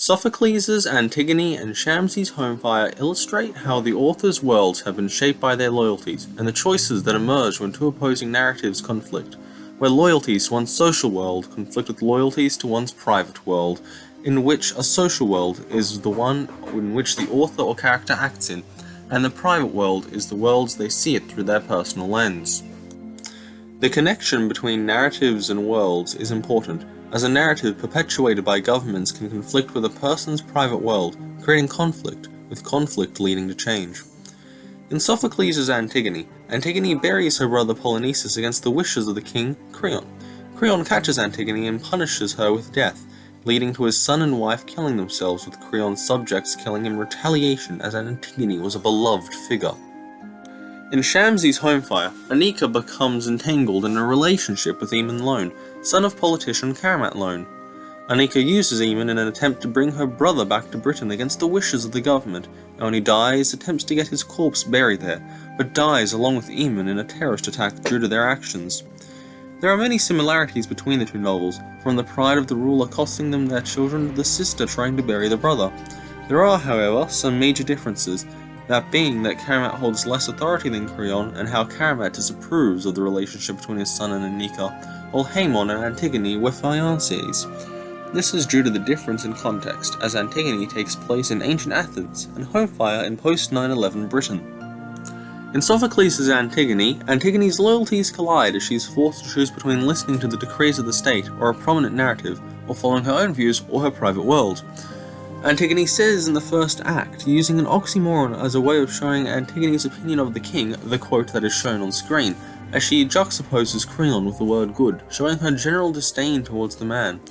Sophocles' Antigone and Shamsi's Homefire illustrate how the author's worlds have been shaped by their loyalties, and the choices that emerge when two opposing narratives conflict, where loyalties to one's social world conflict with loyalties to one's private world, in which a social world is the one in which the author or character acts in, and the private world is the worlds they see it through their personal lens. The connection between narratives and worlds is important, as a narrative perpetuated by governments can conflict with a person's private world, creating conflict, with conflict leading to change. In Sophocles' Antigone, Antigone buries her brother Polynices against the wishes of the king, Creon. Creon catches Antigone and punishes her with death, leading to his son and wife killing themselves, with Creon's subjects killing in retaliation as Antigone was a beloved figure. In Shamsi's Homefire, Anika becomes entangled in a relationship with Aemon Lone, son of politician Karamat Lone. Anika uses Aemon in an attempt to bring her brother back to Britain against the wishes of the government, and when he dies, attempts to get his corpse buried there, but dies along with Aemon in a terrorist attack due to their actions. There are many similarities between the two novels, from the pride of the ruler costing them their children to the sister trying to bury the brother. There are, however, some major differences, that being that Karamat holds less authority than Creon, and how Karamat disapproves of the relationship between his son and Anika, while Haemon and Antigone were fiancés. This is due to the difference in context, as Antigone takes place in ancient Athens, and Homefire in post-9/11 Britain. In Sophocles' Antigone, Antigone's loyalties collide as she is forced to choose between listening to the decrees of the state, or a prominent narrative, or following her own views or her private world. Antigone says in the first act, using an oxymoron as a way of showing Antigone's opinion of the king, the quote that is shown on screen, as she juxtaposes Creon with the word good, showing her general disdain towards the man.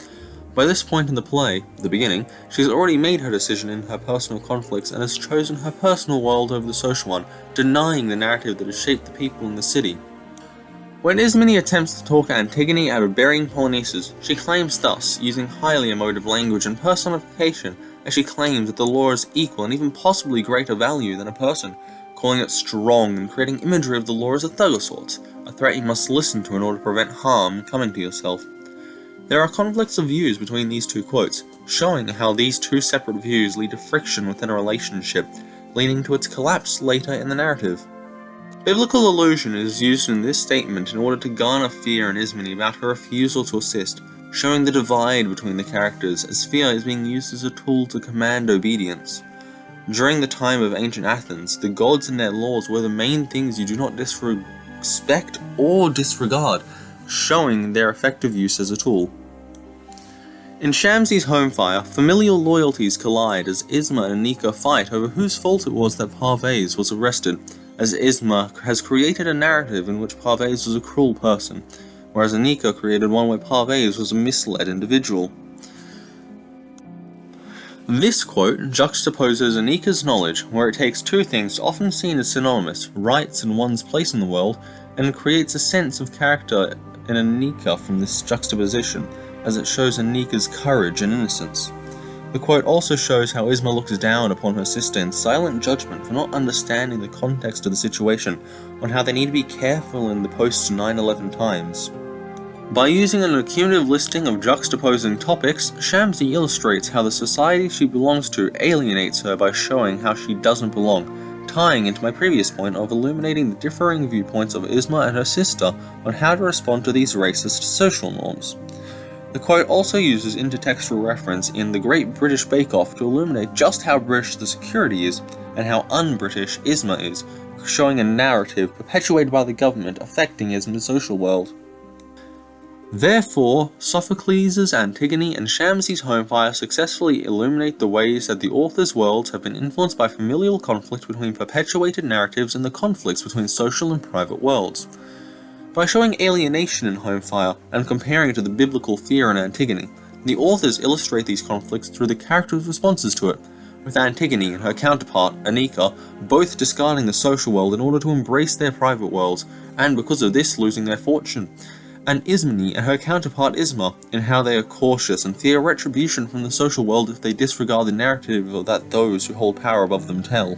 By this point in the play, the beginning, she has already made her decision in her personal conflicts and has chosen her personal world over the social one, denying the narrative that has shaped the people in the city. When Ismene attempts to talk Antigone out of burying Polynices, she claims thus, using highly emotive language and personification, as she claims that the law is equal and even possibly greater value than a person, calling it strong and creating imagery of the law as a thug of sorts, a threat you must listen to in order to prevent harm coming to yourself. There are conflicts of views between these two quotes, showing how these two separate views lead to friction within a relationship, leading to its collapse later in the narrative. Biblical allusion is used in this statement in order to garner fear in Ismene about her refusal to assist, showing the divide between the characters, as fear is being used as a tool to command obedience. During the time of ancient Athens, the gods and their laws were the main things you do not disrespect or disregard, showing their effective use as a tool. In Shamsi's Homefire, familial loyalties collide as Isma and Anika fight over whose fault it was that Parvez was arrested, as Isma has created a narrative in which Parvez was a cruel person, whereas Anika created one where Parvez was a misled individual. This quote juxtaposes Anika's knowledge, where it takes two things often seen as synonymous, rights and one's place in the world, and creates a sense of character in Anika from this juxtaposition, as it shows Anika's courage and innocence. The quote also shows how Isma looks down upon her sister in silent judgment for not understanding the context of the situation, on how they need to be careful in the post-9/11 times. By using an accumulative listing of juxtaposing topics, Shamsi illustrates how the society she belongs to alienates her by showing how she doesn't belong, tying into my previous point of illuminating the differing viewpoints of Isma and her sister on how to respond to these racist social norms. The quote also uses intertextual reference in The Great British Bake Off to illuminate just how British the security is, and how un-British Isma is, showing a narrative perpetuated by the government affecting Isma's social world. Therefore, Sophocles' Antigone and Shamsi's Homefire successfully illuminate the ways that the author's worlds have been influenced by familial conflict between perpetuated narratives and the conflicts between social and private worlds. By showing alienation in Homefire and comparing it to the biblical fear in Antigone, the authors illustrate these conflicts through the characters' responses to it, with Antigone and her counterpart, Anika, both discarding the social world in order to embrace their private worlds, and because of this losing their fortune, and Ismene and her counterpart Isma, in how they are cautious and fear retribution from the social world if they disregard the narrative that those who hold power above them tell.